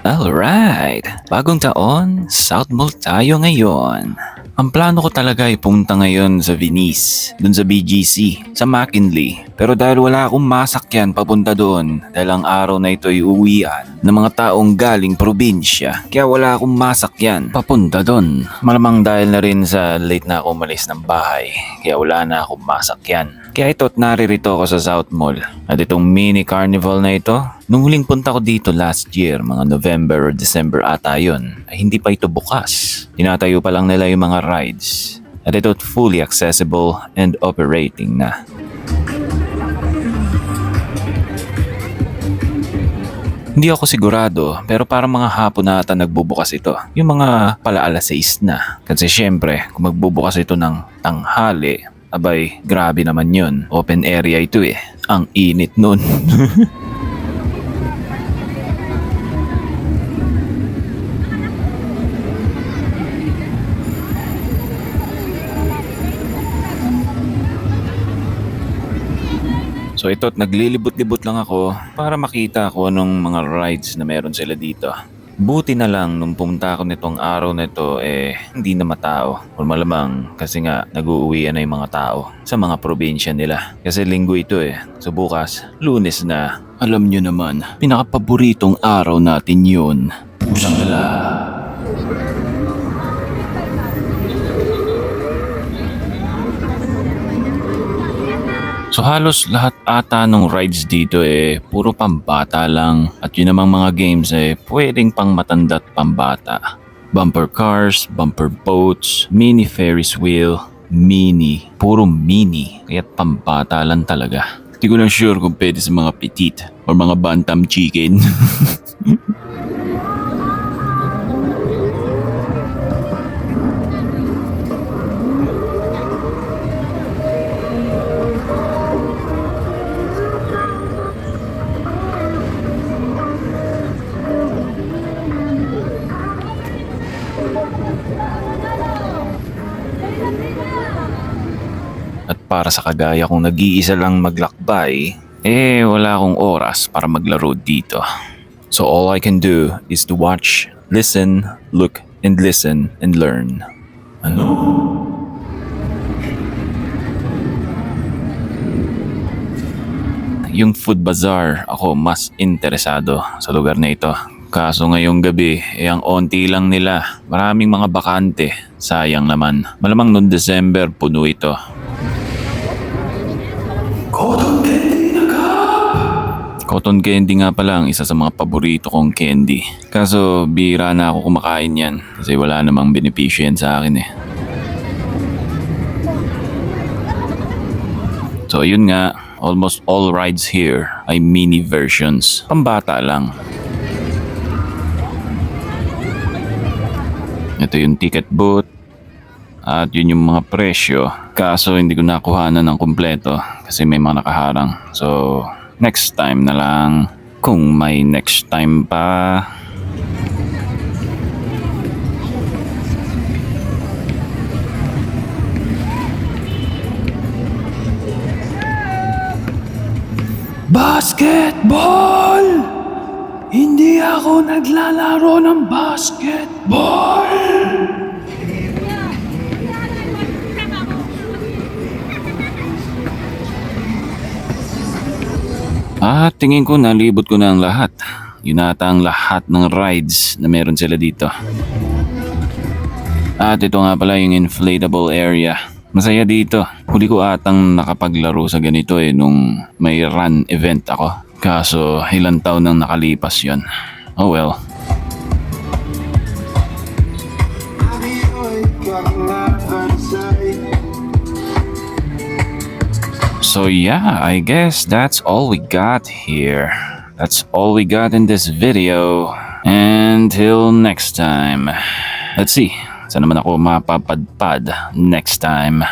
Alright, bagong taon, South Mall tayo ngayon. Ang plano ko talaga ay pumunta ngayon sa Venice, dun sa BGC, sa McKinley. Pero dahil wala akong masakyan papunta doon, dahil ang araw na ito ay uwian ng mga taong galing probinsya, kaya wala akong masakyan papunta doon. Malamang dahil na rin sa late na ako umalis ng bahay, kaya wala na akong masakyan. Kaya ito't naririto ako sa South Mall. At itong mini carnival na ito, nung huling punta ko dito last year, mga November or December ata yun, ay hindi pa ito bukas. Tinatayo pa lang nila yung mga rides. At ito't fully accessible and operating na. Hindi ako sigurado pero parang mga hapon na ata nagbubukas ito. Yung mga pala alas 6 na. Kasi syempre kung magbubukas ito ng tanghali, abay, grabe naman yun. Open area ito eh. Ang init nun. So ito't naglilibot-libot lang ako para makita ko anong mga rides na meron sila dito. Buti na lang nung pumunta ako nitong araw na ito hindi na matao. O malamang kasi nga nag-uuwian na yung mga tao sa mga probinsya nila. Kasi linggo ito So bukas, Lunes na. Alam nyo naman, pinakapaboritong araw natin yun. Pusang gala. So halos lahat ata ng rides dito puro pambata lang. At yun namang mga games pwedeng pang matanda at pambata. Bumper cars, bumper boats, mini Ferris wheel, mini. Puro mini. Kaya't pambata lang talaga. Hindi ko na sure kung pwede sa mga petite or mga bantam chicken. At para sa kagaya kong nag-iisa lang maglakbay, wala akong oras para maglaro dito. So all I can do is to watch, listen, look, and listen, and learn. Ano? Yung food bazaar, ako mas interesado sa lugar na ito. Kaso ngayong gabi, ang onti lang nila. Maraming mga bakante. Sayang naman. Malamang noong December, puno ito. Cotton candy na cup! Cotton candy nga pala ang isa sa mga paborito kong candy. Kaso bihira na ako kumakain yan kasi wala namang benepisyo yan sa akin So yun nga, almost all rides here ay mini versions. Pambata lang. Ito yung ticket booth. At yun yung mga presyo. Kaso hindi ko nakuhanan ng kumpleto kasi may mga nakaharang. So next time na lang. Kung may next time pa. Basketball! Hindi ako naglalaro ng basketball! Tingin ko nalibot ko na ang lahat. Yun ata ang lahat ng rides na meron sila dito. At ito nga pala yung inflatable area. Masaya dito. Huli ko atang nakapaglaro sa ganito nung may run event ako. Kaso ilang taon nang nakalipas yon. Oh well. So yeah, I guess that's all we got here. That's all we got in this video. Until next time. Let's see. Saan naman ako mapapadpad next time.